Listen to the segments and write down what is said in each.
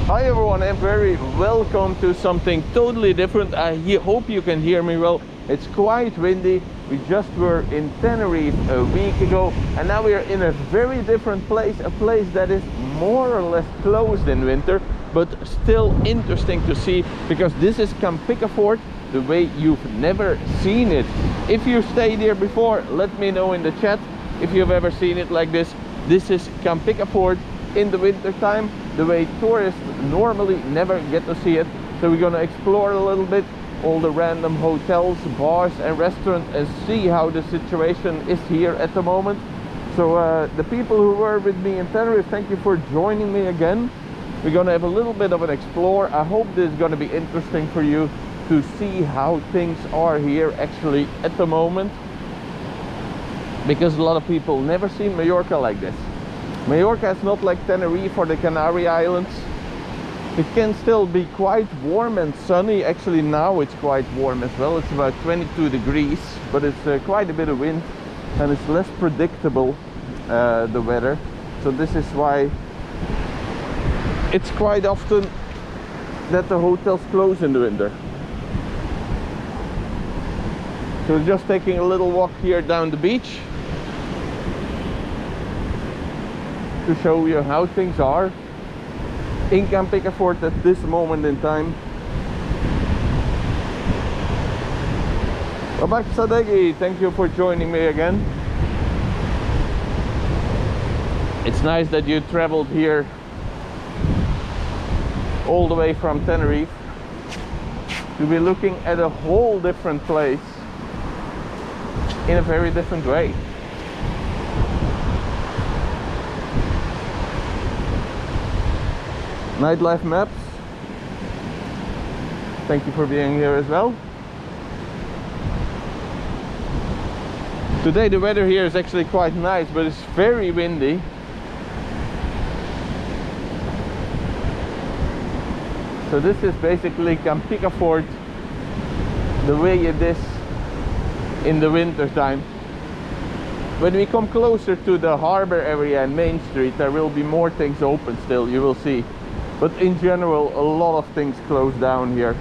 Hi everyone, and very welcome to something totally different. I hope you can hear me well. It's quite windy. We just were in Canary a week ago, and now we are in a very different place, a place that is more or less closed in winter, but still interesting to see, because this is Can Picafort the way you've never seen it. If you stayed here before, let me know in the chat if you've ever seen it like this. This is Can Picafort in the winter time, the way tourists normally never get to see it. So we're gonna explore a little bit all the random hotels, bars and restaurants and see how the situation is here at the moment. So the people who were with me in Canary, thank you for joining me again. We're gonna have a little bit of an explore. I hope this is gonna be interesting for you to see how things are here actually at the moment, because a lot of people never seen Mallorca like this. Mallorca is not like Tenerife or the Canary Islands. It can still be quite warm and sunny. Actually now it's quite warm as well. It's about 22 degrees, but it's quite a bit of wind and it's less predictable, the weather. So this is why it's quite often that the hotels close in the winter. So just taking a little walk here down the beach to show you how things are in Can Picafort at this moment in time. Babak Sadegi, thank you for joining me again. It's nice that you traveled here all the way from Tenerife to be looking at a whole different place in a very different way. Nightlife maps, thank you for being here as well. Today the weather here is actually quite nice, but it's very windy. So this is basically Can Picafort the way it is in the winter time. When we come closer to the harbor area and Main Street, there will be more things open still, you will see. But in general, a lot of things close down here.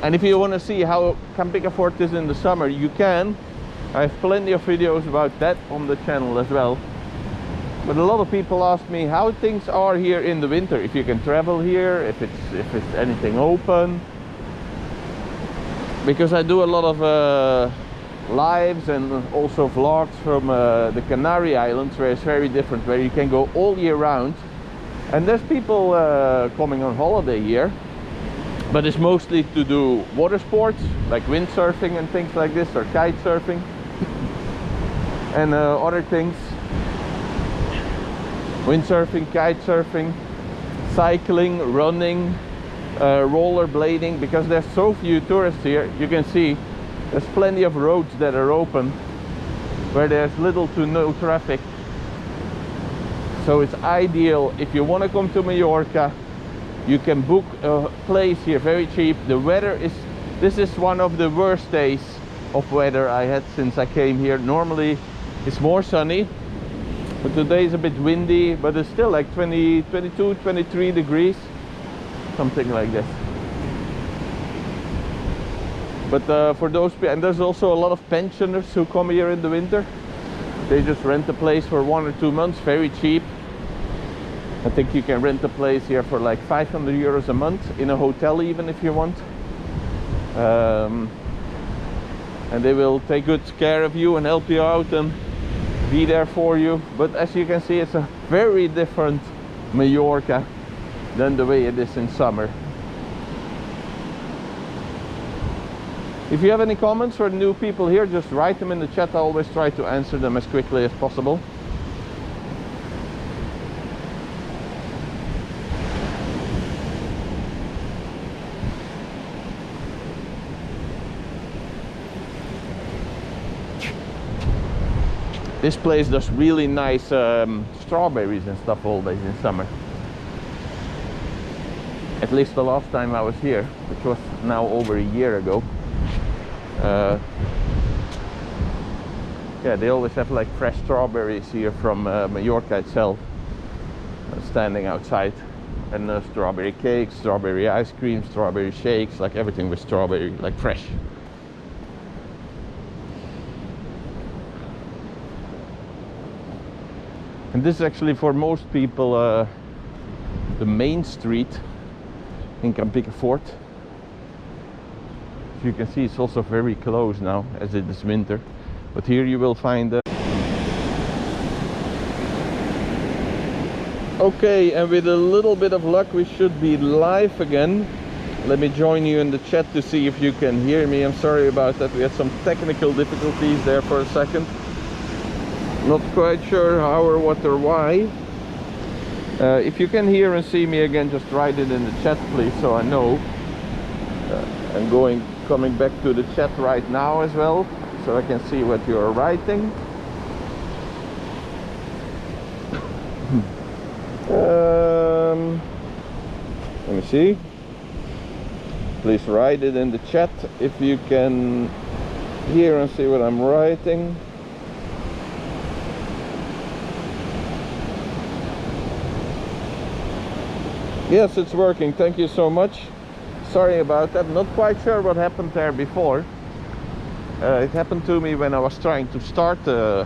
And if you want to see how Can Picafort is in the summer, you can. I have plenty of videos about that on the channel as well. But a lot of people ask me how things are here in the winter, if you can travel here, if it's anything open. Because I do a lot of lives and also vlogs from the Canary Islands, where it's very different, where you can go all year round. And there's people coming on holiday here, but it's mostly to do water sports like windsurfing and things like this, or kite surfing and other things. Windsurfing, kite surfing, cycling, running, rollerblading. Because there's so few tourists here, you can see there's plenty of roads that are open where there's little to no traffic. So it's ideal if you want to come to Mallorca. You can book a place here very cheap. The weather is, this is one of the worst days of weather I had since I came here. Normally it's more sunny, but today is a bit windy, but it's still like 20, 22, 23 degrees, something like this. But for those people, and there's also a lot of pensioners who come here in the winter. They just rent a place for 1 or 2 months, very cheap. I think you can rent a place here for like 500 euros a month in a hotel, even if you want. And they will take good care of you and help you out and be there for you. But as you can see, it's a very different Mallorca than the way it is in summer. If you have any comments for new people here, just write them in the chat. I always try to answer them as quickly as possible. This place does really nice strawberries and stuff always in summer. At least the last time I was here, which was now over a year ago. Yeah, they always have like fresh strawberries here from Mallorca itself, standing outside, and strawberry cakes, strawberry ice cream, strawberry shakes, like everything with strawberry, like fresh. And this is actually for most people the main street in Can Picafort. As you can see, it's also very close now as it is winter. But here you will find okay, and with a little bit of luck we should be live again. Let me join you in the chat to see if you can hear me. I'm sorry about that, we had some technical difficulties there for a second. Not quite sure how or what or why. If you can hear and see me again, just write it in the chat please, so I know. I'm coming back to the chat right now as well, so I can see what you're writing. Let me see. Please write it in the chat if you can hear and see what I'm writing. Yes, it's working. Thank you so much. Sorry about that. Not quite sure what happened there before. It happened to me when I was trying to start the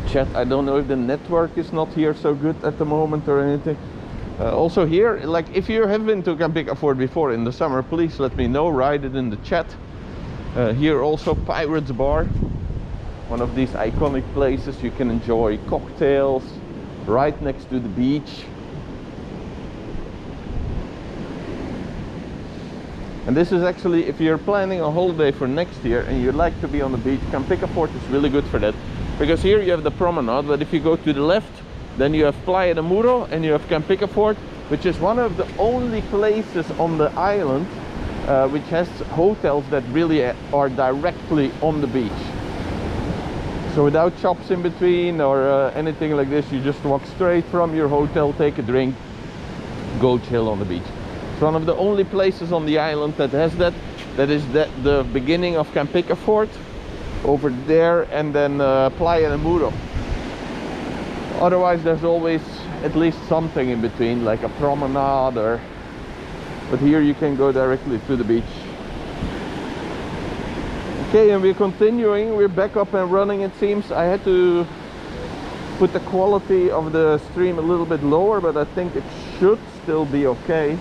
chat. I don't know if the network is not here so good at the moment or anything. Also here, like if you have been to Can Picafort before in the summer, please let me know. Write it in the chat. Here also Pirates Bar. One of these iconic places. You can enjoy cocktails right next to the beach. And this is actually, if you're planning a holiday for next year and you'd like to be on the beach, Can Picafort is really good for that. Because here you have the promenade, but if you go to the left, then you have Playa de Muro and you have Can Picafort, which is one of the only places on the island which has hotels that really are directly on the beach. So without shops in between or anything like this, you just walk straight from your hotel, take a drink, go chill on the beach. It's one of the only places on the island that has that. That is the beginning of Can Picafort over there, and then Playa de Muro. Otherwise there's always at least something in between, like a promenade or... But here you can go directly to the beach. Okay, and we're continuing. We're back up and running, it seems. I had to put the quality of the stream a little bit lower, but I think it should still be okay.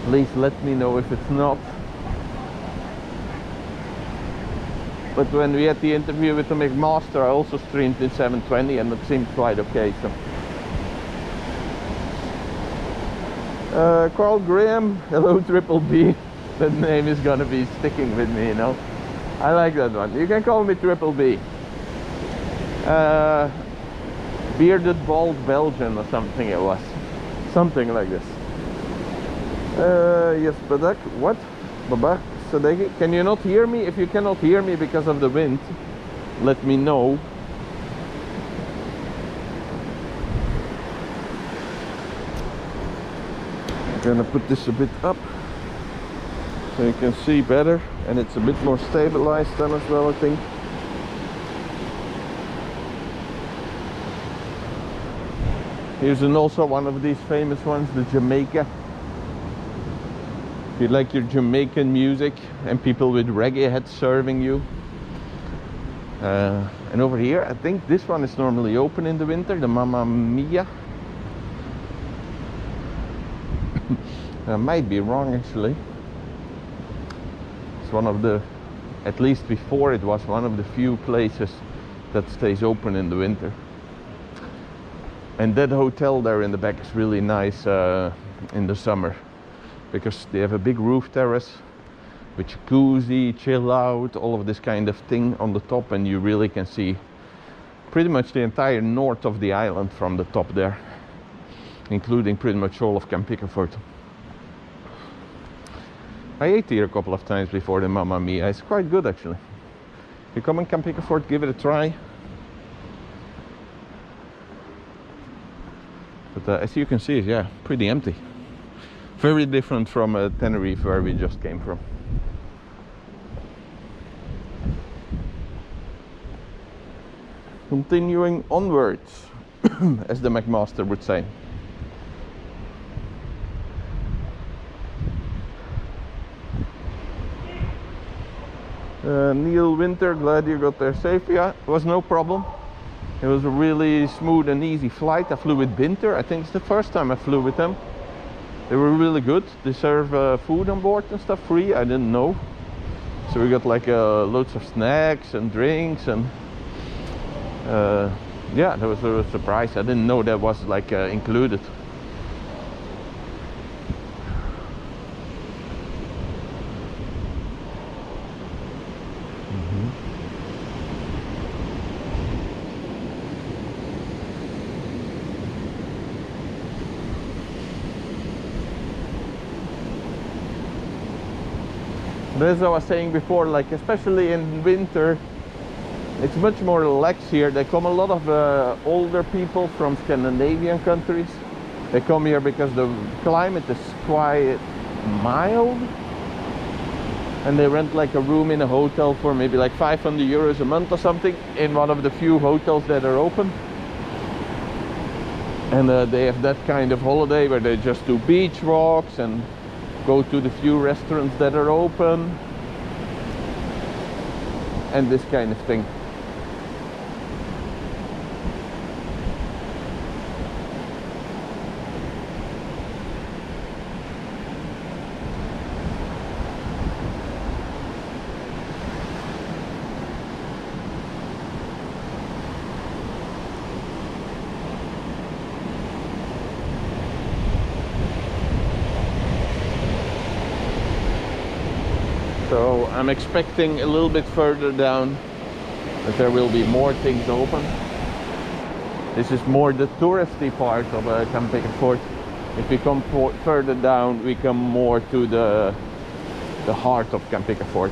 Please let me know if it's not. But when we had the interview with the McMaster, I also streamed in 720 and it seemed quite okay. So. Carl Graham, hello Triple B. That name is gonna be sticking with me, you know. I like that one. You can call me Triple B. Bearded Bald Belgian or something it was. Something like this. Yes, Badak, what? Babak, Sadeki, can you not hear me? If you cannot hear me because of the wind, let me know. I'm gonna put this a bit up so you can see better, and it's a bit more stabilized then as well, I think. Here's also one of these famous ones, the Jamaica. If you like your Jamaican music and people with reggae heads serving you. And over here, I think this one is normally open in the winter, the Mamma Mia. I might be wrong actually. It's one of the, at least before it was one of the few places that stays open in the winter. And that hotel there in the back is really nice in the summer, because they have a big roof terrace with jacuzzi, chill out, all of this kind of thing on the top, and you really can see pretty much the entire north of the island from the top there, including pretty much all of Can Picafort. I ate here a couple of times before the Mamma Mia. It's quite good actually. If you come in Can Picafort, give it a try. But as you can see, yeah, pretty empty. Very different from Tenerife, where we just came from. Continuing onwards, as the McMaster would say. Neil Winter, glad you got there safe. Yeah, it was no problem. It was a really smooth and easy flight. I flew with Winter. I think it's the first time I flew with them. They were really good. They serve food on board and stuff free. I didn't know. So we got like loads of snacks and drinks, and yeah, that was a surprise. I didn't know that was like included. But as I was saying before, like especially in winter, it's much more relaxed here. They come a lot of older people from Scandinavian countries. They come here because the climate is quite mild, and they rent like a room in a hotel for maybe like 500 euros a month or something in one of the few hotels that are open. And they have that kind of holiday where they just do beach walks and go to the few restaurants that are open and this kind of thing. So I'm expecting a little bit further down that there will be more things open. This is more the touristy part of Can Picafort. If we come further down, we come more to the heart of Can Picafort.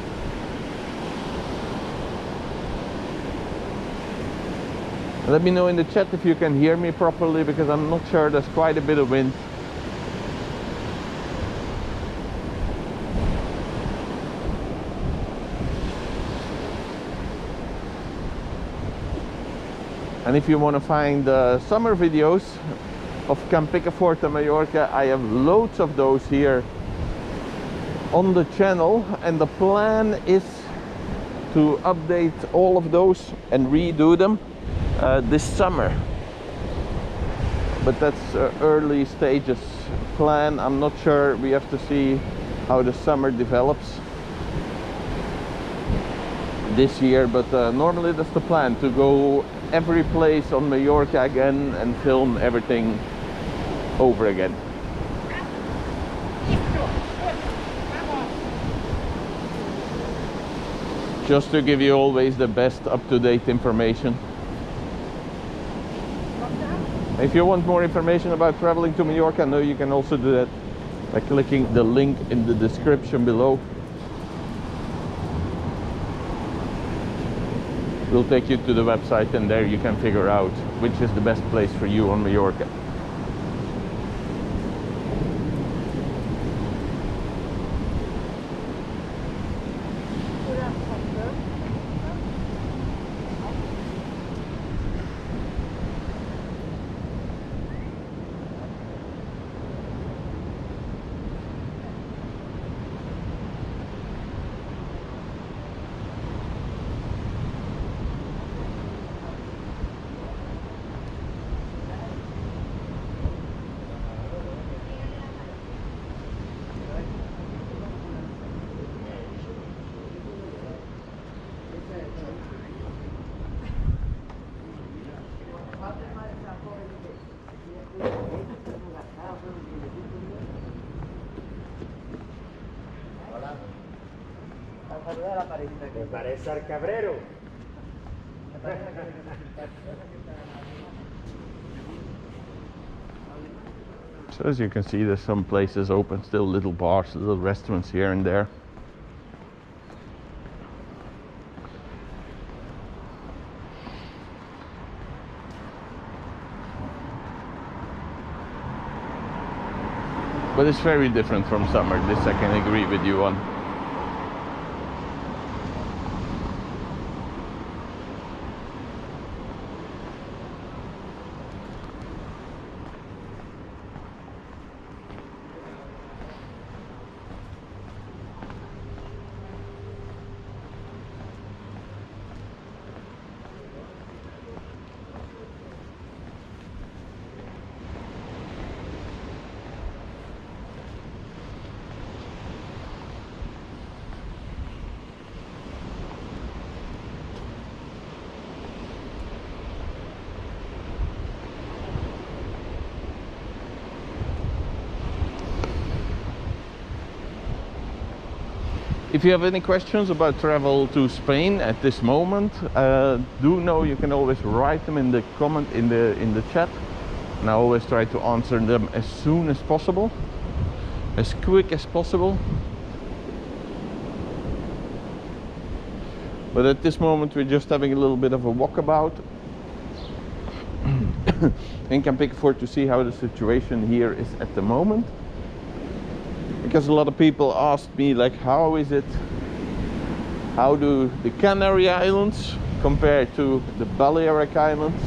Let me know in the chat if you can hear me properly, because I'm not sure. There's quite a bit of wind. And if you want to find summer videos of Can Picafort and Mallorca, I have loads of those here on the channel, and the plan is to update all of those and redo them this summer. But that's early stages plan. I'm not sure. We have to see how the summer develops this year, but normally that's the plan, to go every place on Mallorca again and film everything over again. Just to give you always the best up-to-date information. If you want more information about traveling to Mallorca, I know you can also do that by clicking the link in the description below. We'll take you to the website, and there you can figure out which is the best place for you on Mallorca. Me parece al cabrero. So as you can see, there's some places open, still little bars, little restaurants here and there. But it's very different from summer, this I can agree with you on. If you have any questions about travel to Spain at this moment, do know you can always write them in the comment in the chat, and I always try to answer them as soon as possible, as quick as possible. But at this moment we're just having a little bit of a walkabout in Can Picafort to see how the situation here is at the moment. Because a lot of people asked me, like, how is it, how do the Canary Islands compare to the Balearic Islands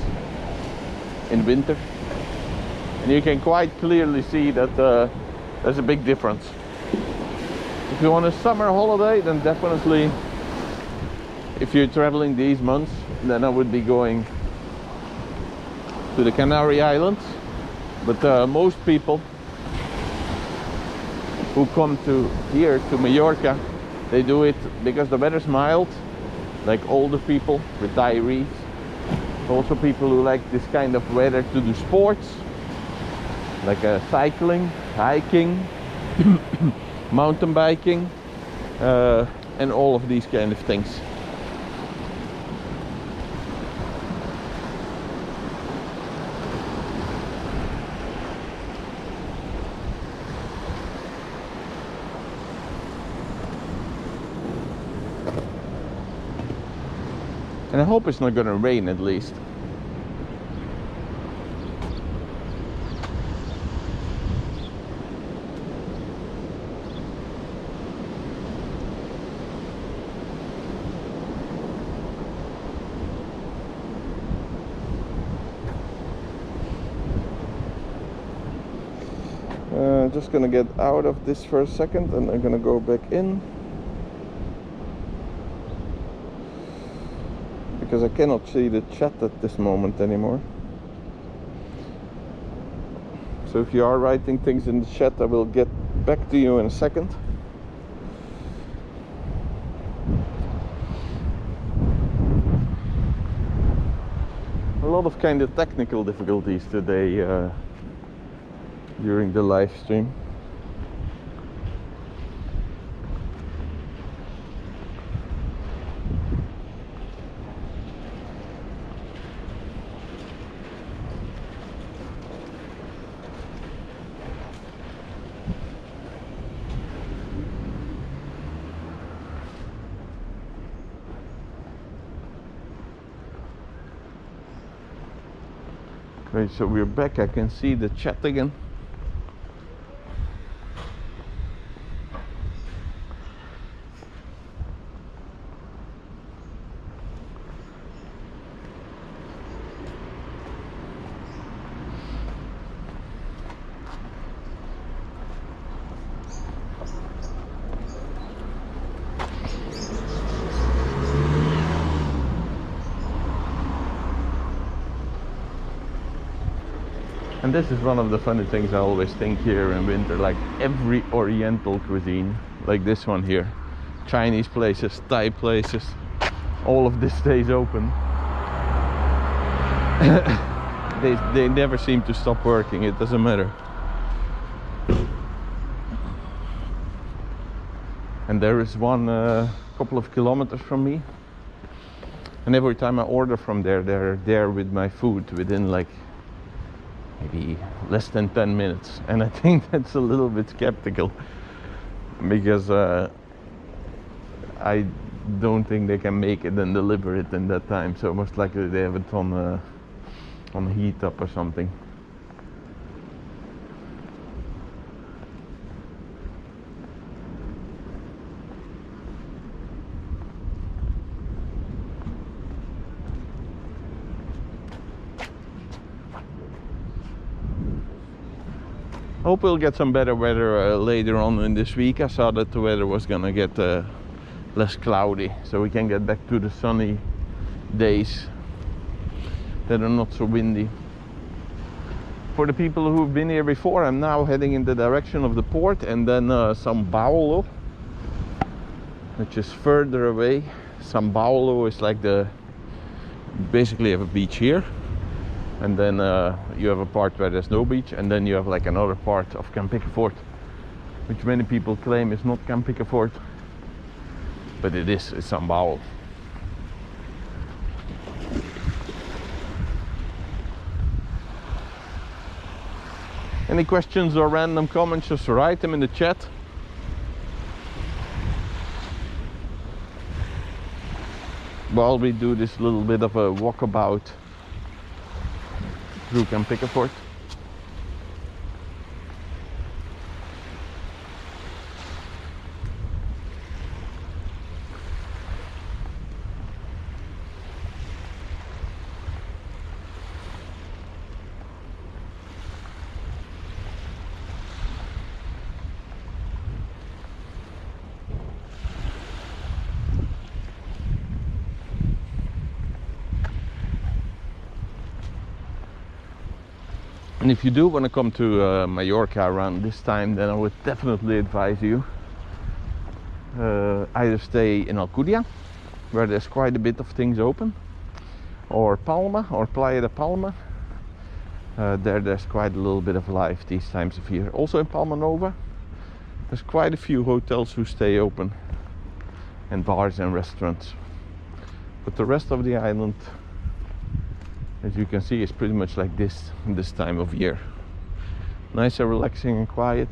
in winter? And you can quite clearly see that there's a big difference. If you want a summer holiday, then definitely, if you're traveling these months, then I would be going to the Canary Islands. But most people who come to here to Mallorca, they do it because the weather's mild, like older people, retirees, also people who like this kind of weather to do sports, like cycling, hiking, mountain biking, and all of these kind of things. And I hope it's not gonna rain at least. Just gonna get out of this for a second and I'm gonna go back in. Because I cannot see the chat at this moment anymore. So if you are writing things in the chat, I will get back to you in a second. A lot of kind of technical difficulties today during the live stream. Okay, so we're back. I can see the chat again. And this is one of the funny things I always think here in winter, like every oriental cuisine, like this one here, Chinese places, Thai places, all of this stays open. They never seem to stop working, it doesn't matter. And there is one couple of kilometers from me, and every time I order from there, they're there with my food within like maybe less than 10 minutes, and I think that's a little bit skeptical, because I don't think they can make it and deliver it in that time, so most likely they have it on heat up or something. Hope we'll get some better weather later on in this week. I saw that the weather was gonna get less cloudy, so we can get back to the sunny days that are not so windy. For the people who've been here before, I'm now heading in the direction of the port and then São Paulo, which is further away. São Paulo is like basically you have a beach here, and then you have a part where there's no beach, and then you have like another part of Can Picafort, which many people claim is not Can Picafort, but it is. It's São Paulo. Any questions or random comments, just write them in the chat. While we do this little bit of a walkabout through Can Picafort. And if you do want to come to Mallorca around this time, then I would definitely advise you either stay in Alcudia, where there's quite a bit of things open, or Palma, or Playa de Palma. There's quite a little bit of life these times of year. Also in Palma Nova, there's quite a few hotels who stay open, and bars and restaurants. But the rest of the island, as you can see, is pretty much like this time of year. Nice and relaxing and quiet.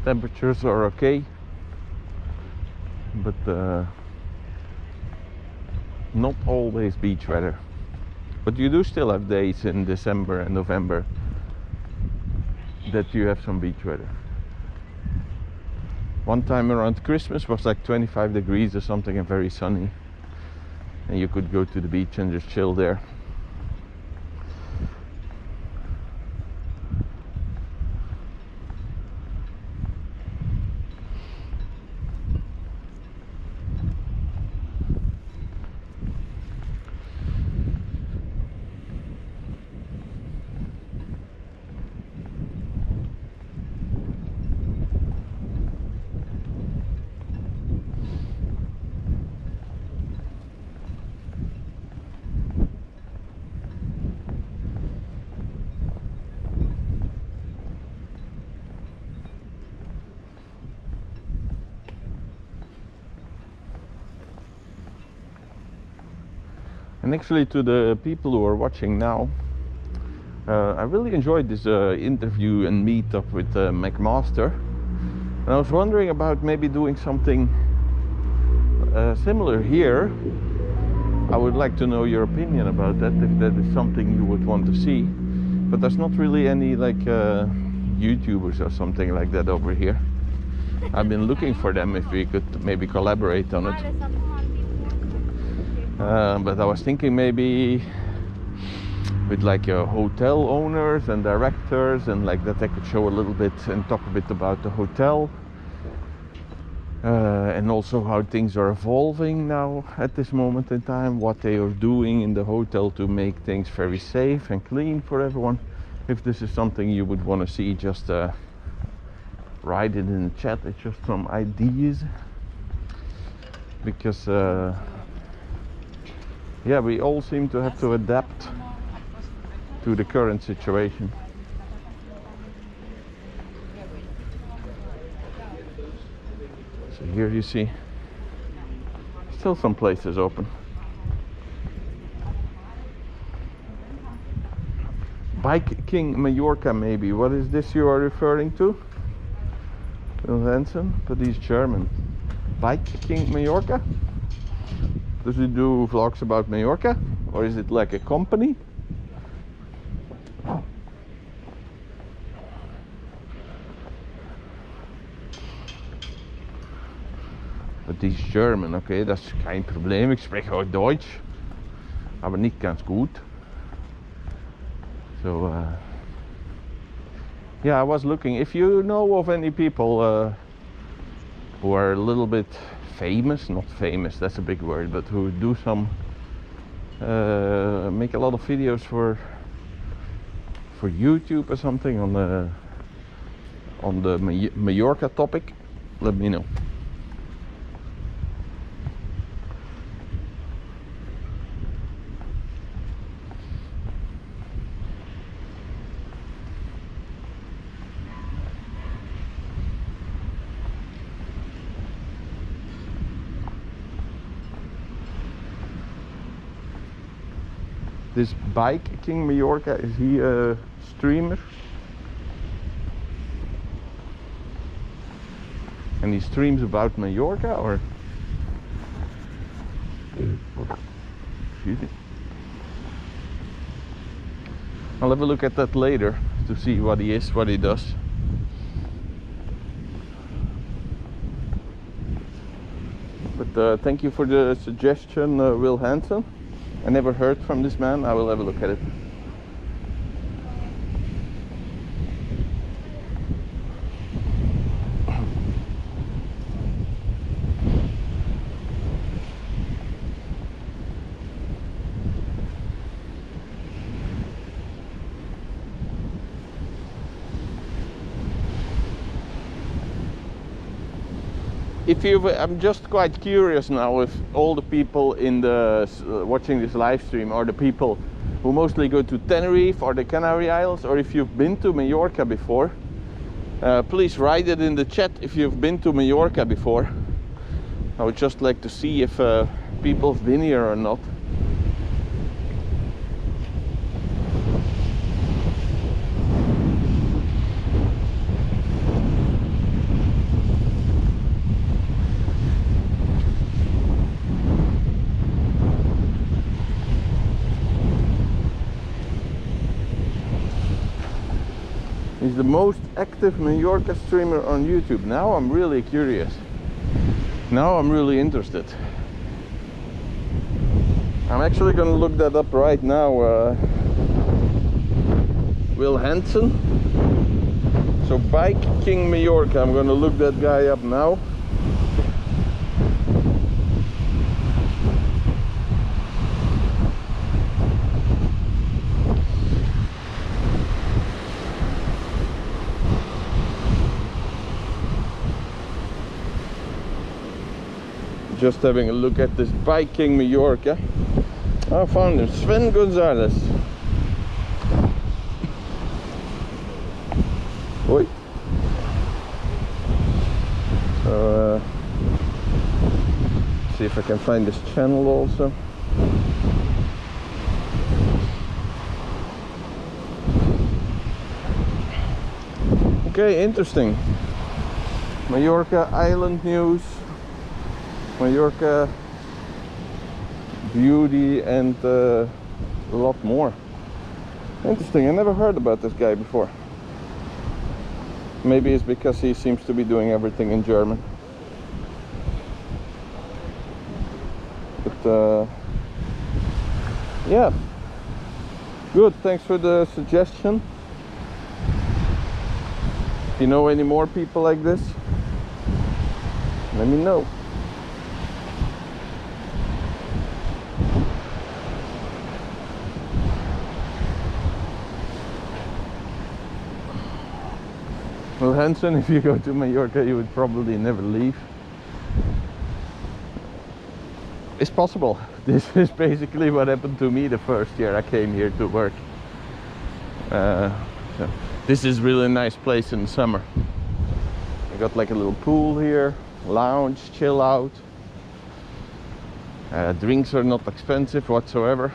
Temperatures are okay, but not always beach weather. But you do still have days in December and November that you have some beach weather. One time around Christmas was like 25 degrees or something and very sunny, and you could go to the beach and just chill there. And actually, to the people who are watching now, I really enjoyed this interview and meetup with McMaster. And I was wondering about maybe doing something similar here. I would like to know your opinion about that, if that is something you would want to see. But there's not really any like YouTubers or something like that over here. I've been looking for them, if we could maybe collaborate on it. But I was thinking maybe with like hotel owners and directors, and like that I could show a little bit and talk a bit about the hotel, and also how things are evolving now at this moment in time, what they are doing in the hotel to make things very safe and clean for everyone. If this is something you would want to see, just write it in the chat. It's just some ideas, because yeah, we all seem to have to adapt to the current situation. So here you see still some places open. Bike King Mallorca, maybe. What is this you are referring to? Phil Hansen, but he's German. Bike King Mallorca? Does he do vlogs about Mallorca? Or is it like a company? But he's German, okay, das ist kein Problem. Ich spreche auch Deutsch, aber nicht ganz gut. So, Yeah, I was looking. If you know of any people who are a little bit famous, not famous, that's a big word, but who do some make a lot of videos for YouTube or something on the Mallorca topic, let me know. This Bike King Mallorca, is he a streamer? And he streams about Mallorca, or? Excuse me. I'll have a look at that later to see what he is, what he does. But thank you for the suggestion, Will Hansen. I never heard from this man. I will have a look at it. I'm just quite curious now if all the people in the watching this live stream are the people who mostly go to Tenerife or the Canary Isles, or if you've been to Mallorca before. Please write it in the chat if you've been to Mallorca before. I would just like to see if people have been here or not. He's the most active Mallorca streamer on YouTube. Now I'm really curious. Now I'm really interested. I'm actually gonna look that up right now. Will Hansen. So Bike King Mallorca. I'm gonna look that guy up now. Just having a look at this Bike King Mallorca. I found him, Sven Gonzalez. Oi. So, see if I can find this channel also. Okay, interesting. Mallorca Island News. Mallorca beauty and a lot more. Interesting, I never heard about this guy before. Maybe it's because he seems to be doing everything in German. But yeah, good, thanks for the suggestion. If you know any more people like this, let me know. Well, Hansen, if you go to Mallorca, you would probably never leave. It's possible. This is basically what happened to me the first year I came here to work. So this is really a nice place in the summer. I got like a little pool here, lounge, chill out. Drinks are not expensive whatsoever.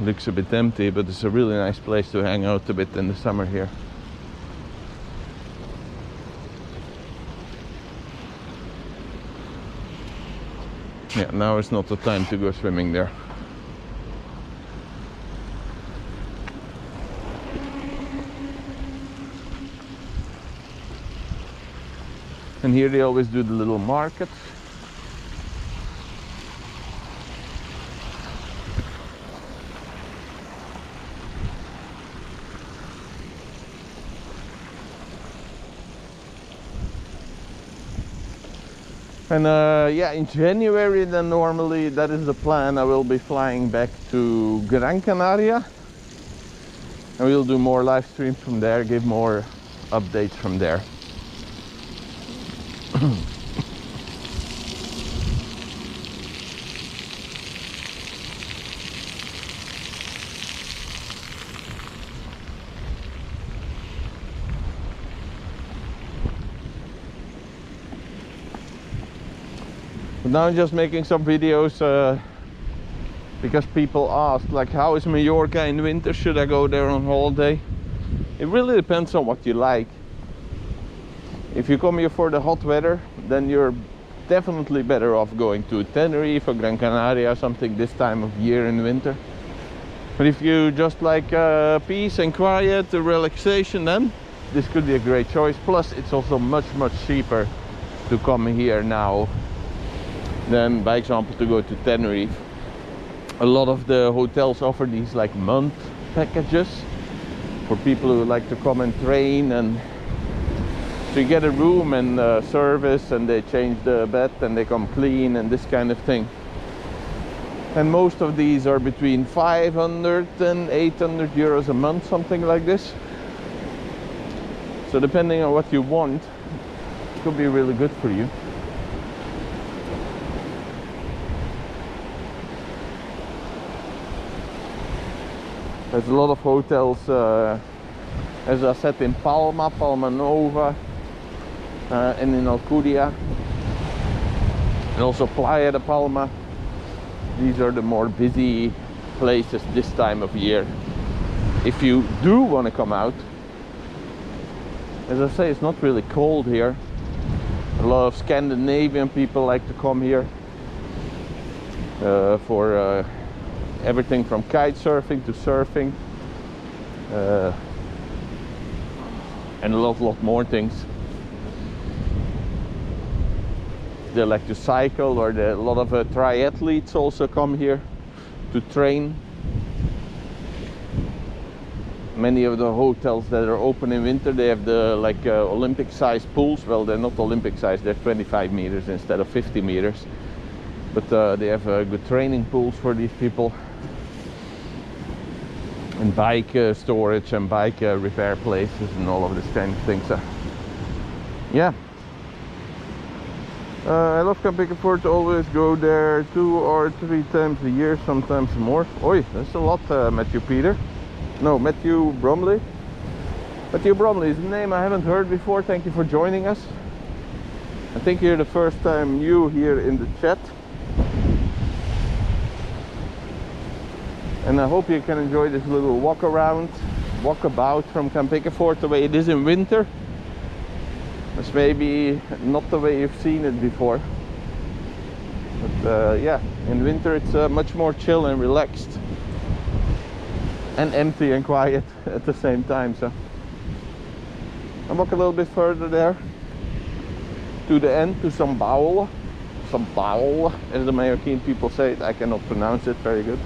Looks a bit empty, but it's a really nice place to hang out a bit in the summer here. Yeah, now is not the time to go swimming there. And here they always do the little markets. And yeah, in January then normally, that is the plan, I will be flying back to Gran Canaria. And we'll do more live streams from there, give more updates from there. But now I'm just making some videos because people ask, like, how is Mallorca in winter? Should I go there on holiday? It really depends on what you like. If you come here for the hot weather, then you're definitely better off going to Tenerife or Gran Canaria or something this time of year in winter. But if you just like peace and quiet, relaxation, then this could be a great choice. Plus it's also much cheaper to come here now than, by example, to go to Tenerife. A lot of the hotels offer these like month packages for people who like to come and train, and so you get a room and service, and they change the bed and they come clean and this kind of thing. And most of these are between 500 and 800 euros a month, something like this. So depending on what you want, it could be really good for you. There's a lot of hotels, as I said, in Palma, Palma Nova, and in Alcudia, and also Playa de Palma. These are the more busy places this time of year. If you do want to come out, as I say, it's not really cold here. A lot of Scandinavian people like to come here for everything from kite surfing to surfing, and a lot more things. They like to cycle, or a lot of triathletes also come here to train. Many of the hotels that are open in winter, they have the like Olympic sized pools. Well, they're not Olympic sized, they're 25 meters instead of 50 meters. But they have good training pools for these people. And bike storage and bike repair places and all of this kind of things. Yeah. I love Can Picafort, always go there 2 or 3 times a year, sometimes more. Oi, that's a lot, Matthew Peter. No, Matthew Bromley. Matthew Bromley is a name I haven't heard before. Thank you for joining us. I think you're the first time new here in the chat. And I hope you can enjoy this little walk about from Can Picafort the way it is in winter. It's maybe not the way you've seen it before. But yeah, in winter it's much more chill and relaxed. And empty and quiet at the same time. So I'll walk a little bit further there. To the end, to São Paulo. São Paulo, as the Mallorquin people say it. I cannot pronounce it very good.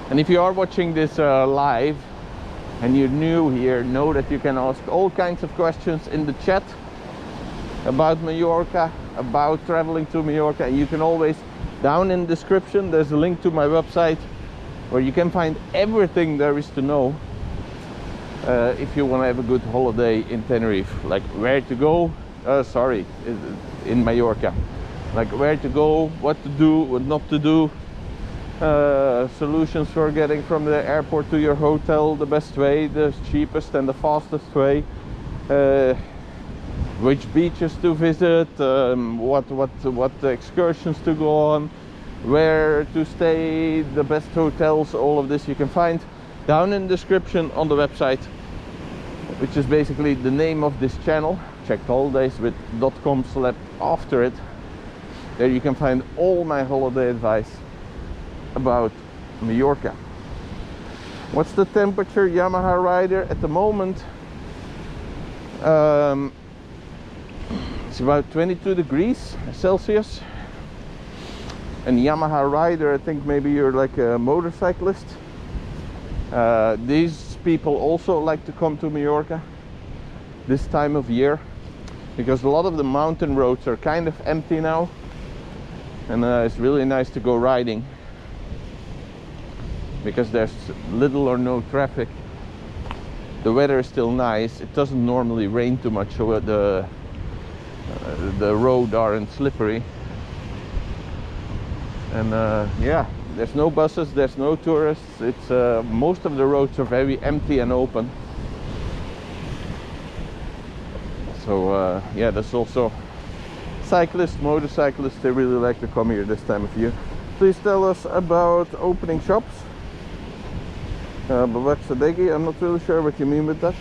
And if you are watching this live and you're new here, know that you can ask all kinds of questions in the chat about Mallorca, about traveling to Mallorca. And you can always, down in the description, there's a link to my website where you can find everything there is to know if you want to have a good holiday in Tenerife. Like where to go, in Mallorca. like where to go, what to do, what not to do, solutions for getting from the airport to your hotel the best way, the cheapest and the fastest way, which beaches to visit, what excursions to go on, where to stay, the best hotels. All of this you can find down in the description on the website, which is basically the name of this channel. Checked holidays with .com after it. There you can find all my holiday advice about Mallorca. What's the temperature, Yamaha rider? At the moment it's about 22 degrees Celsius. And Yamaha rider, I think maybe you're like a motorcyclist. These people also like to come to Mallorca this time of year, because a lot of the mountain roads are kind of empty now, and it's really nice to go riding because there's little or no traffic. The weather is still nice. It doesn't normally rain too much, so the roads aren't slippery. And yeah, there's no buses, there's no tourists. It's most of the roads are very empty and open. So yeah, there's also cyclists, motorcyclists. They really like to come here this time of year. Please tell us about opening shops. Balearic, I'm not really sure what you mean with that.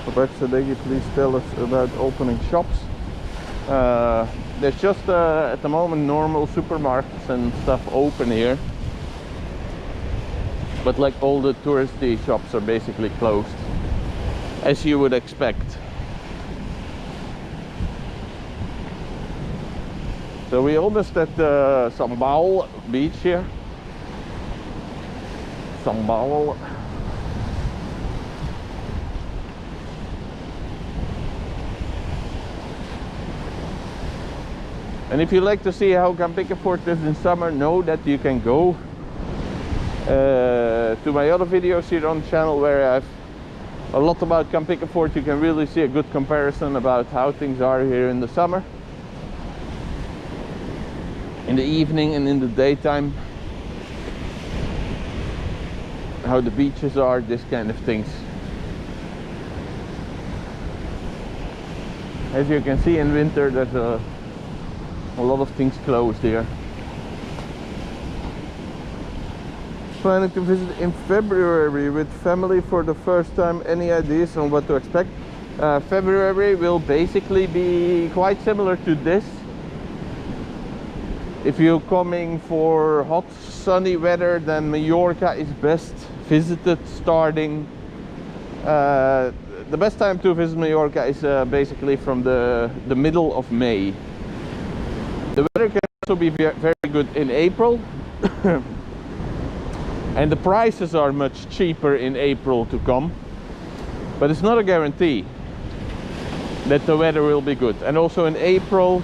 Balearic, please tell us about opening shops. There's just at the moment normal supermarkets and stuff open here, but like all the touristy shops are basically closed, as you would expect. So we're almost at Sambal beach here. Sambal. And if you like to see how Can Picafort is in summer, know that you can go to my other videos here on the channel, where I have a lot about Can Picafort. You can really see a good comparison about how things are here in the summer, in the evening and in the daytime, how the beaches are, this kind of things. As you can see, in winter there's a lot of things closed here. Planning to visit in February with family for the first time. Any ideas on what to expect? February will basically be quite similar to this. If you're coming for hot sunny weather, then Mallorca is best visited starting the best time to visit Mallorca is basically from the middle of May. The weather can also be very good in April. And the prices are much cheaper in April to come, but it's not a guarantee that the weather will be good. And also in April,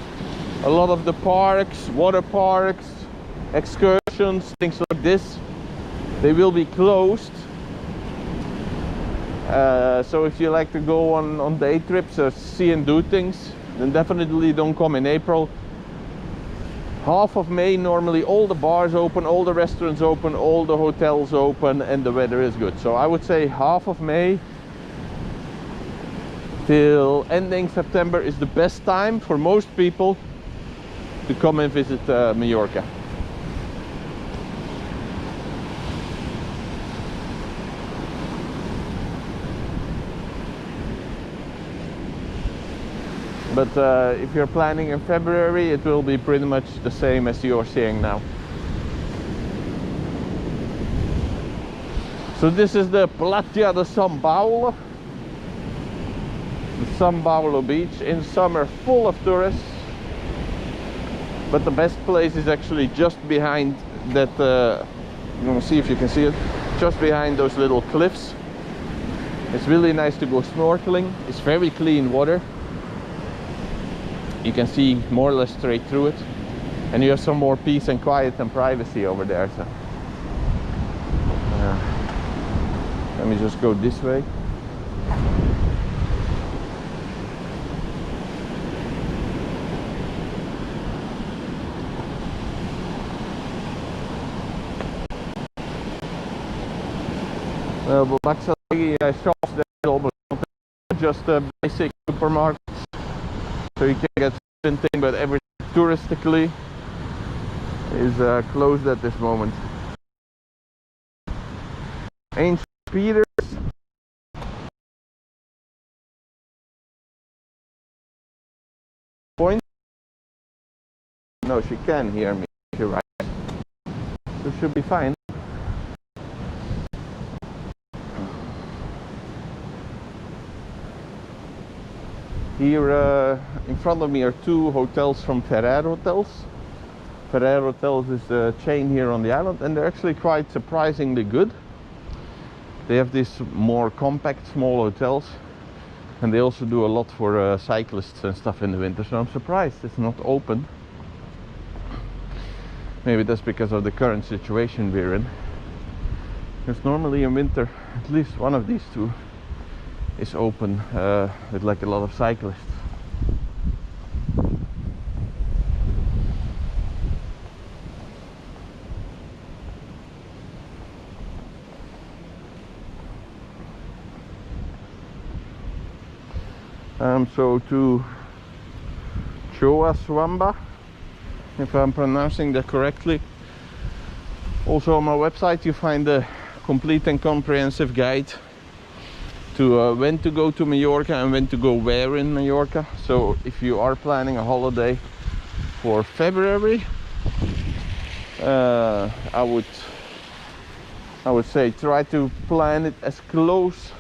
a lot of the parks, water parks, excursions, things like this, they will be closed. So if you like to go on day trips or see and do things, then definitely don't come in April. Half of May, normally all the bars open, all the restaurants open, all the hotels open, and the weather is good. So I would say half of May till ending September is the best time for most people to come and visit Mallorca. But if you're planning in February, it will be pretty much the same as you're seeing now. So this is the Playa de San Paulo. The San Paulo beach, in summer full of tourists. But the best place is actually just behind that, I'm gonna see if you can see it, just behind those little cliffs. It's really nice to go snorkeling. It's very clean water. You can see more or less straight through it, and you have some more peace and quiet and privacy over there. So Let me just go this way. Wat ik shops there, just basic supermarkets, so you can get anything, but everything touristically is closed at this moment. Ancient Peters. Point. No, she can hear me. You're right. So should be fine. Here in front of me are two hotels from Ferrer Hotels. Ferrer Hotels is a chain here on the island, and they're actually quite surprisingly good. They have these more compact, small hotels, and they also do a lot for cyclists and stuff in the winter, so I'm surprised it's not open. Maybe that's because of the current situation we're in. Because normally in winter, at least one of these two is open with like a lot of cyclists. So to Choaswamba, if I'm pronouncing that correctly. Also on my website you find a complete and comprehensive guide to when to go to Mallorca and when to go where in Mallorca. So if you are planning a holiday for February, I would say try to plan it as close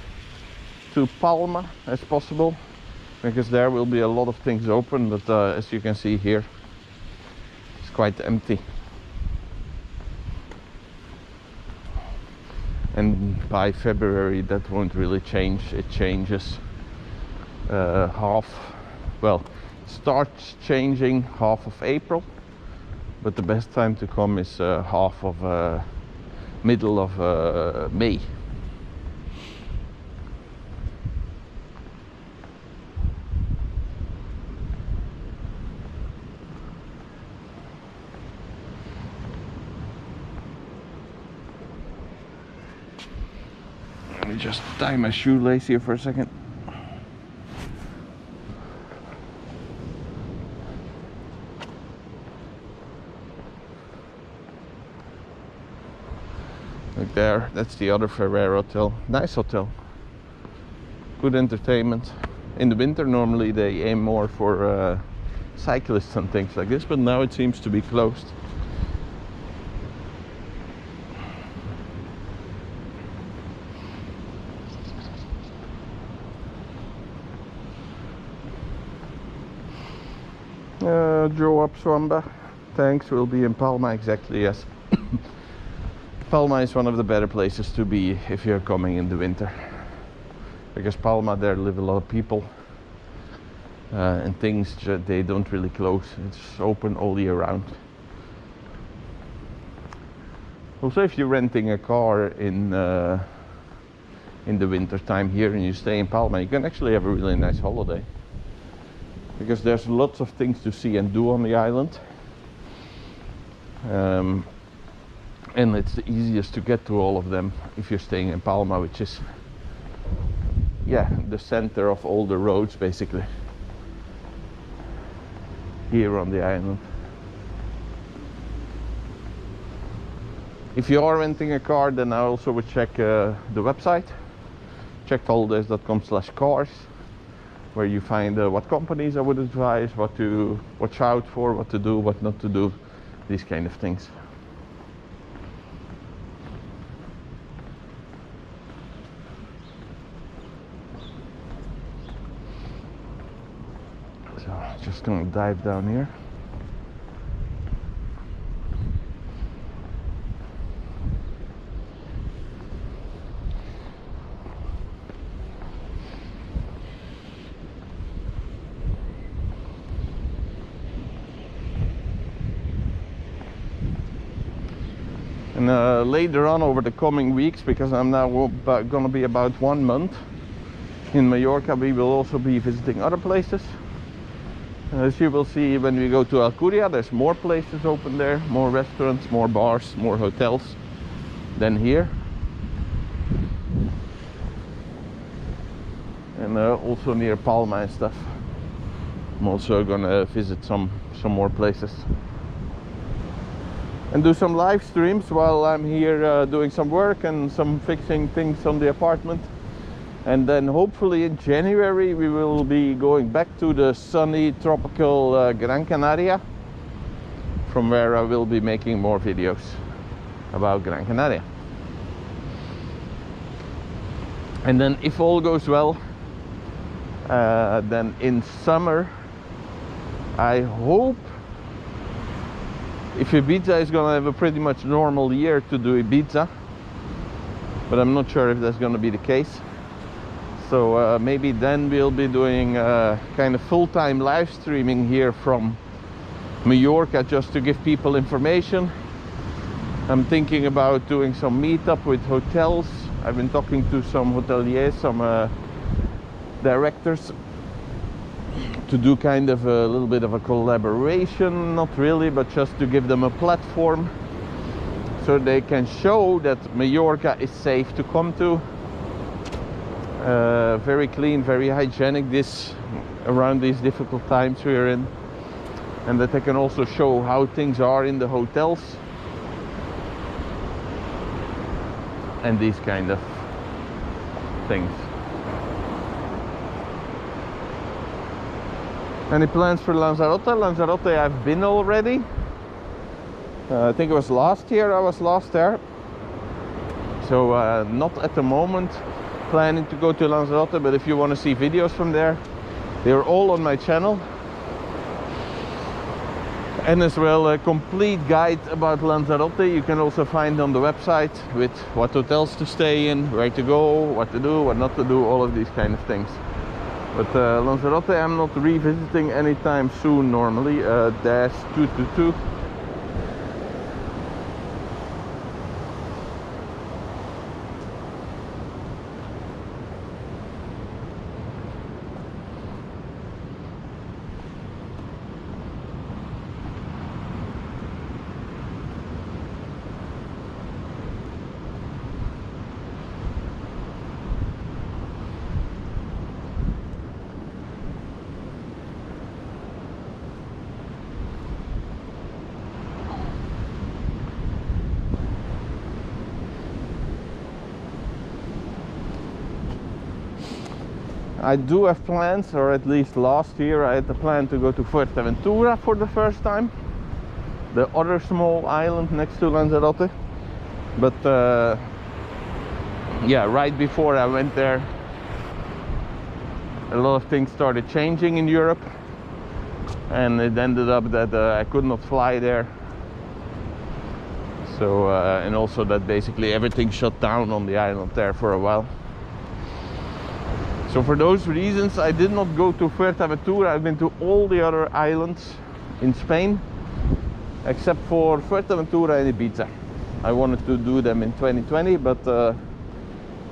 to Palma as possible, because there will be a lot of things open, but as you can see here, it's quite empty. And by February that won't really change. It changes starts changing half of April, but the best time to come is half of middle of May. Let me just tie my shoelace here for a second. Look there, that's the other Ferrer Hotel. Nice hotel. Good entertainment. In the winter normally they aim more for cyclists and things like this, but now it seems to be closed. Joe Swamba, thanks, we'll be in Palma, exactly, yes. Palma is one of the better places to be if you're coming in the winter, because Palma, there live a lot of people and things, they don't really close. It's open all year round. Also, if you're renting a car in the winter time here and you stay in Palma, you can actually have a really nice holiday, because there's lots of things to see and do on the island, and it's the easiest to get to all of them if you're staying in Palma, which is, yeah, the center of all the roads basically here on the island. If you are renting a car, then I also would check the website, checkholidays.com/cars, where you find what companies I would advise, what to watch out for, what to do, what not to do, these kind of things. So just gonna dive down here. And later on over the coming weeks, because I'm now going to be about 1 month in Mallorca, we will also be visiting other places. As you will see when we go to Alcudia, there's more places open there, more restaurants, more bars, more hotels than here. And also near Palma and stuff. I'm also gonna visit some more places and do some live streams while I'm here doing some work and some fixing things on the apartment. And then hopefully in January we will be going back to the sunny tropical Gran Canaria, from where I will be making more videos about Gran Canaria. And then if all goes well, then in summer I hope, if Ibiza is gonna have a pretty much normal year, to do Ibiza, but I'm not sure if that's gonna be the case. So maybe then we'll be doing kind of full-time live streaming here from Mallorca, just to give people information. I'm thinking about doing some meetup with hotels. I've been talking to some hoteliers, some directors, to do kind of a little bit of a collaboration, not really, but just to give them a platform so they can show that Mallorca is safe to come to. Very clean, very hygienic around these difficult times we're in, and that they can also show how things are in the hotels and these kind of things. Any plans for Lanzarote? Lanzarote I've been already. I think it was last year I was last there. So not at the moment planning to go to Lanzarote, but if you want to see videos from there, they're all on my channel. And as well a complete guide about Lanzarote you can also find on the website, with what hotels to stay in, where to go, what to do, what not to do, all of these kind of things. But Lanzarote I'm not revisiting anytime soon normally. Dash 222. I do have plans, or at least last year I had the plan to go to Fuerteventura for the first time, the other small island next to Lanzarote. But yeah, right before I went there, a lot of things started changing in Europe, and it ended up that I could not fly there. So and also that basically everything shut down on the island there for a while. So for those reasons I did not go to Fuerteventura. I've been to all the other islands in Spain except for Fuerteventura and Ibiza. I wanted to do them in 2020, but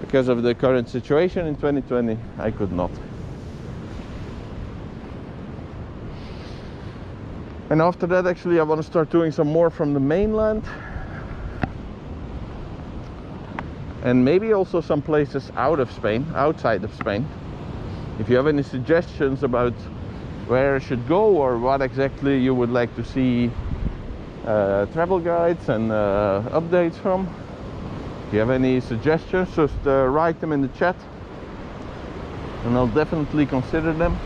because of the current situation in 2020 I could not. And after that actually I want to start doing some more from the mainland, and maybe also some places out of Spain, outside of Spain. If you have any suggestions about where I should go or what exactly you would like to see travel guides and updates from, if you have any suggestions, just write them in the chat and I'll definitely consider them.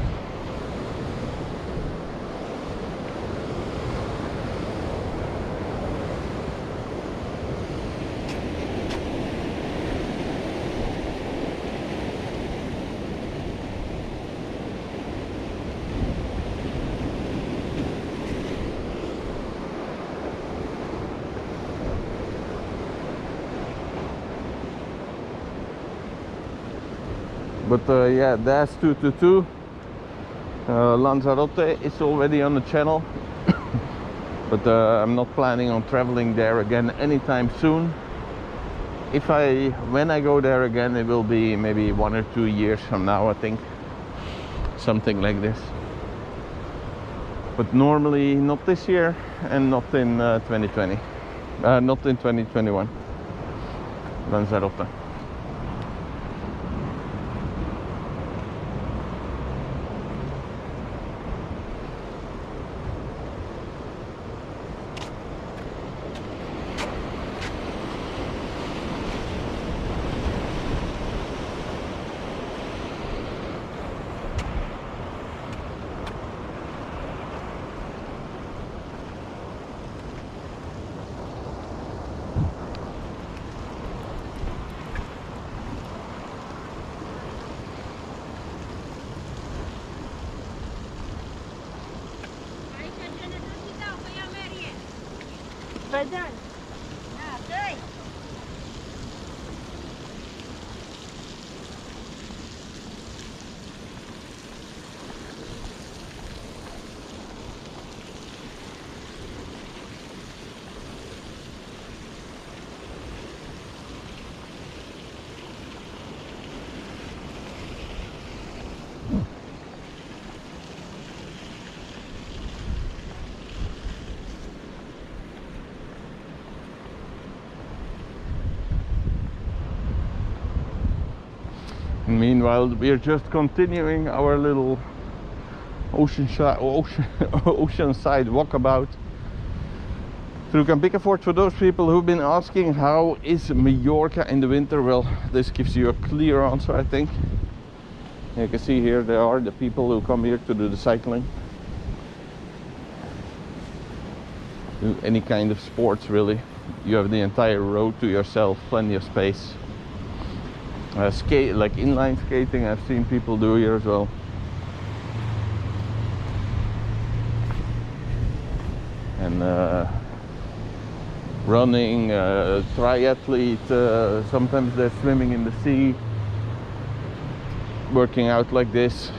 But yeah, that's 222. Lanzarote is already on the channel. but I'm not planning on traveling there again anytime soon. When I go there again, it will be maybe 1 or 2 years from now, I think, something like this. But normally not this year and not in 2020, not in 2021, Lanzarote. Badan. Nah, tey. Meanwhile, we're just continuing our little oceanside walkabout through Can Picafort. For those people who've been asking how is Mallorca in the winter, well, this gives you a clear answer, I think. You can see here there are the people who come here to do the cycling, do any kind of sports really. You have the entire road to yourself, plenty of space. Skate, like inline skating, I've seen people do here as well. And running, triathlete, sometimes they're swimming in the sea, working out like this.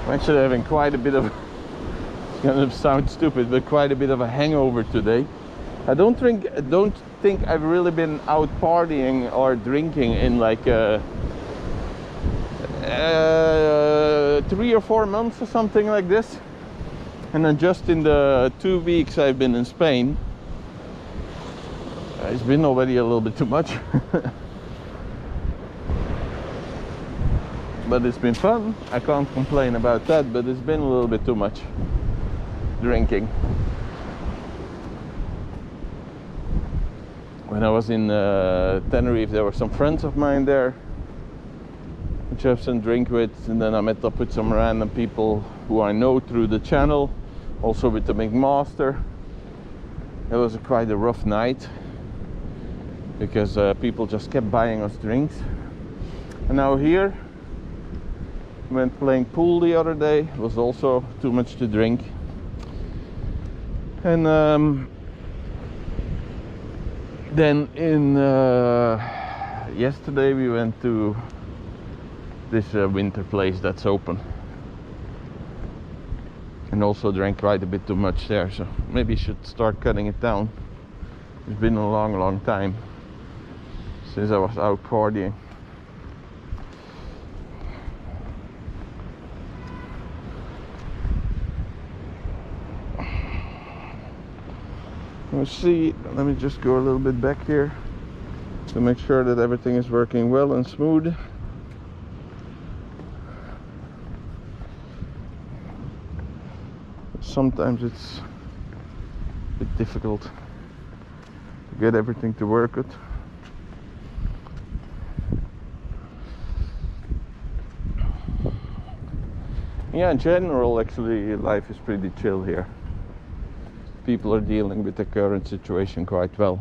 I'm actually having quite a bit of, it's gonna sound stupid, but quite a bit of a hangover today. I don't think I've really been out partying or drinking in like 3 or 4 months or something like this. And then just in the 2 weeks I've been in Spain, it's been already a little bit too much. But it's been fun, I can't complain about that, but it's been a little bit too much drinking. When I was in Tenerife, there were some friends of mine there which I have some drink with, and then I met up with some random people who I know through the channel, also with the McMaster. It was quite a rough night because people just kept buying us drinks. And now here, went playing pool the other day, it was also too much to drink. And then in yesterday we went to this winter place that's open, and also drank quite a bit too much there, so maybe should start cutting it down. It's been a long time since I was out partying. Let's see, let me just go a little bit back here to make sure that everything is working well and smooth. Sometimes it's a bit difficult to get everything to work with. Yeah, in general, actually, life is pretty chill here. People are dealing with the current situation quite well.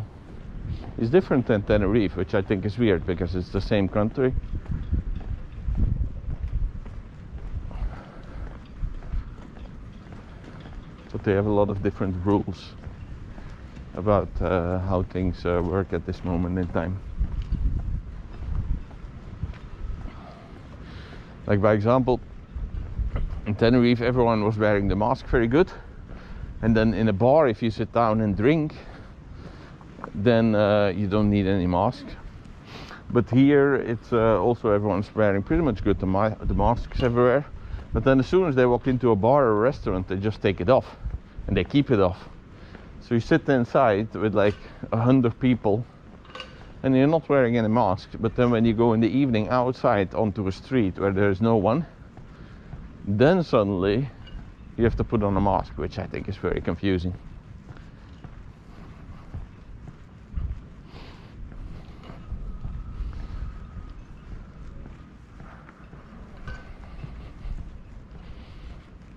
It's different than Tenerife, which I think is weird because it's the same country. But they have a lot of different rules about how things work at this moment in time. Like, by example, in Tenerife everyone was wearing the mask very good, and then in a bar if you sit down and drink, then you don't need any mask. But here it's also everyone's wearing pretty much good the masks everywhere, but then as soon as they walk into a bar or a restaurant they just take it off and they keep it off. So you sit inside with like 100 people and you're not wearing any mask, but then when you go in the evening outside onto a street where there is no one, then suddenly you have to put on a mask, which I think is very confusing.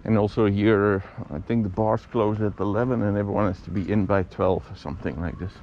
And also here, I think the bars close at 11 and everyone has to be in by 12 or something like this.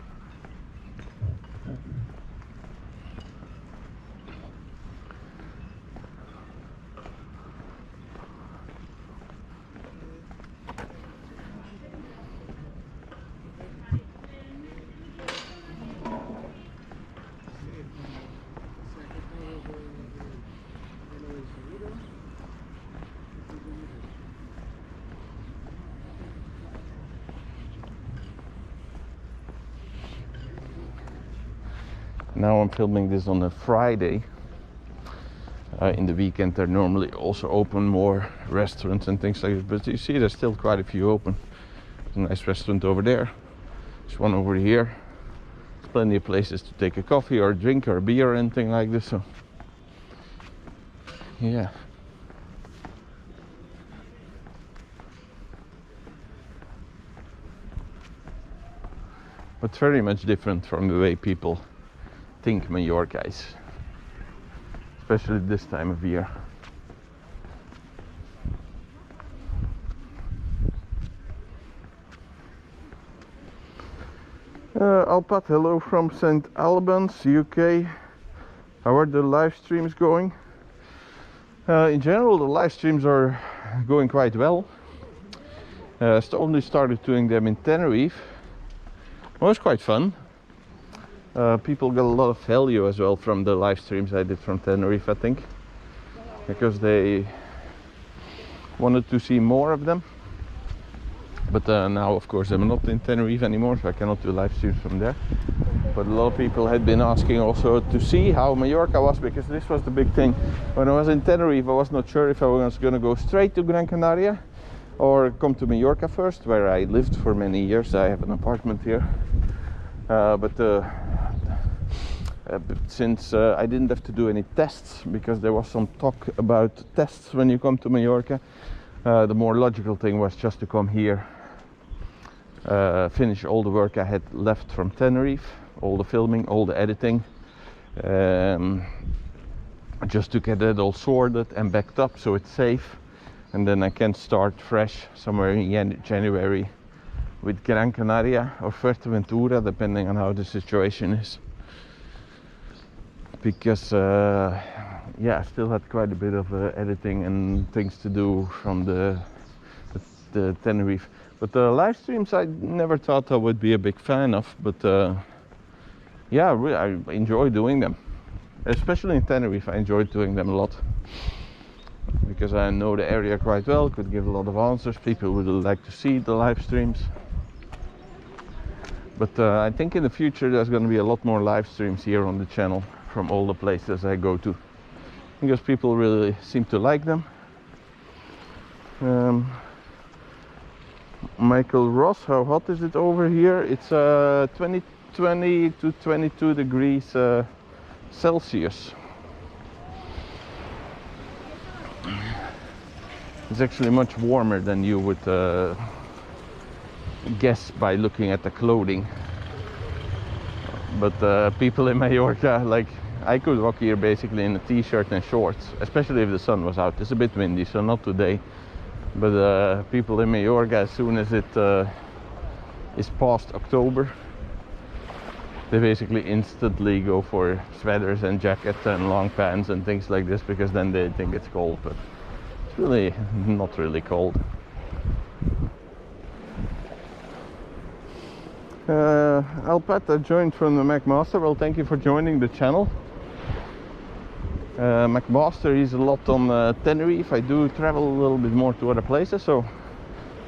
Now I'm filming this on a Friday. In the weekend they're normally also open more restaurants and things like that, but you see there's still quite a few open. There's a nice restaurant over there, there's one over here. There's plenty of places to take a coffee or a drink or a beer or anything like this, so yeah. But very much different from the way people think Mallorca is, especially this time of year. Alpat, hello from St. Albans, UK. How are the live streams going? In general, the live streams are going quite well. Only started doing them in Tenerife. Well, it was quite fun. People got a lot of value as well from the live streams I did from Tenerife, I think, because they wanted to see more of them. But now, of course, I'm not in Tenerife anymore, so I cannot do live streams from there. But a lot of people had been asking also to see how Mallorca was, because this was the big thing. When I was in Tenerife, I was not sure if I was going to go straight to Gran Canaria or come to Mallorca first, where I lived for many years. I have an apartment here. Since I didn't have to do any tests, because there was some talk about tests when you come to Mallorca, the more logical thing was just to come here, finish all the work I had left from Tenerife, all the filming, all the editing, just to get it all sorted and backed up so it's safe, and then I can start fresh somewhere in January with Gran Canaria or Fuerteventura, depending on how the situation is. Because yeah, I still had quite a bit of editing and things to do from the Tenerife. But the live streams I never thought I would be a big fan of, but yeah, I enjoy doing them. Especially in Tenerife, I enjoyed doing them a lot. Because I know the area quite well, could give a lot of answers. People would like to see the live streams. But I think in the future there's going to be a lot more live streams here on the channel from all the places I go to, because people really seem to like them. Michael Ross, how hot is it over here? It's 20 to 22 degrees Celsius. It's actually much warmer than you would guess by looking at the clothing. But people in Mallorca, like I could walk here basically in a t-shirt and shorts, especially if the sun was out. It's a bit windy, so not today. But people in Mallorca, as soon as it is past October, they basically instantly go for sweaters and jackets and long pants and things like this, because then they think it's cold, but it's really not really cold. Alpata joined from the McMaster. Well, thank you for joining the channel. McMaster is a lot on Tenerife. I do travel a little bit more to other places, so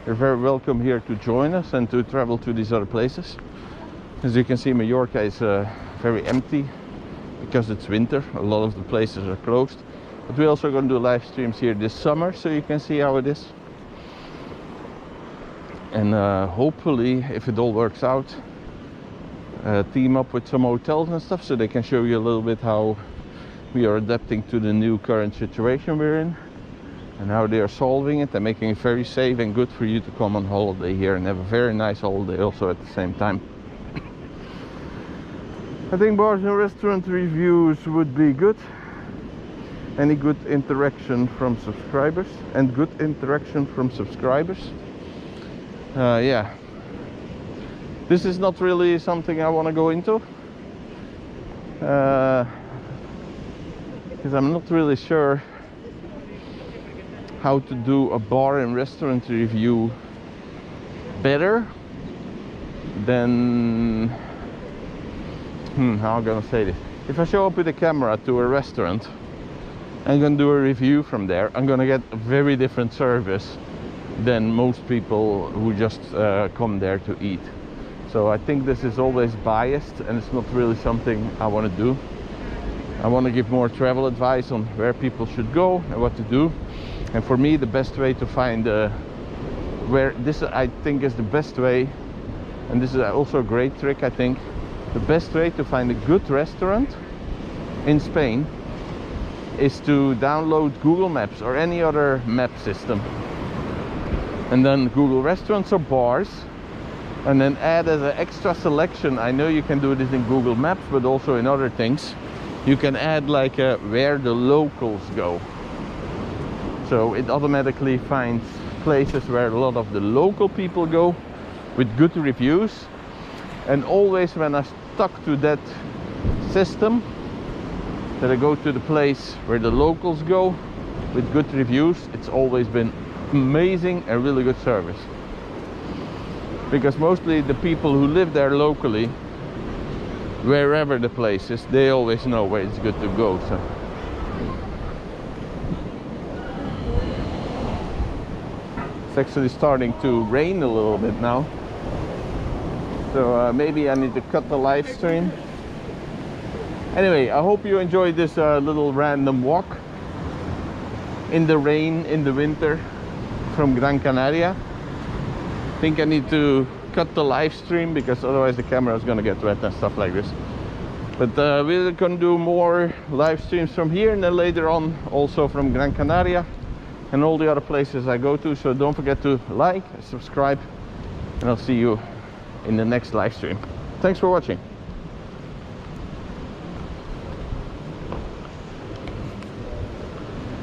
you're very welcome here to join us and to travel to these other places. As you can see, Mallorca is very empty because it's winter. A lot of the places are closed, but we're also going to do live streams here this summer, so you can see how it is. And hopefully, if it all works out, team up with some hotels and stuff, so they can show you a little bit how we are adapting to the new current situation we're in, and how they are solving it and making it very safe and good for you to come on holiday here and have a very nice holiday also at the same time. I think bars and restaurant reviews would be good. Any good interaction from subscribers, and good interaction from subscribers. Yeah, this is not really something I want to go into, because I'm not really sure how to do a bar and restaurant review better than how am I gonna say this? If I show up with a camera to a restaurant, I'm gonna do a review from there. I'm gonna get a very different service than most people who just come there to eat. So I think this is always biased, and it's not really something I want to do. I want to give more travel advice on where people should go and what to do. And for me, the best way to find where this, I think, is the best way, and this is also a great trick, I think. The best way to find a good restaurant in Spain is to download Google Maps or any other map system, and then Google restaurants or bars, and then add as an extra selection. I know you can do this in Google Maps, but also in other things. You can add like where the locals go. So it automatically finds places where a lot of the local people go with good reviews. And always when I stuck to that system, that I go to the place where the locals go with good reviews, it's always been amazing and really good service. Because mostly the people who live there locally, wherever the place is, they always know where it's good to go. So it's actually starting to rain a little bit now, so maybe I need to cut the live stream. Anyway, I hope you enjoyed this little random walk in the rain in the winter from Gran Canaria. I think I need to cut the live stream because otherwise the camera is going to get wet and stuff like this. But we're going to do more live streams from here, and then later on also from Gran Canaria and all the other places I go to. So don't forget to like, subscribe, and I'll see you in the next live stream. Thanks for watching.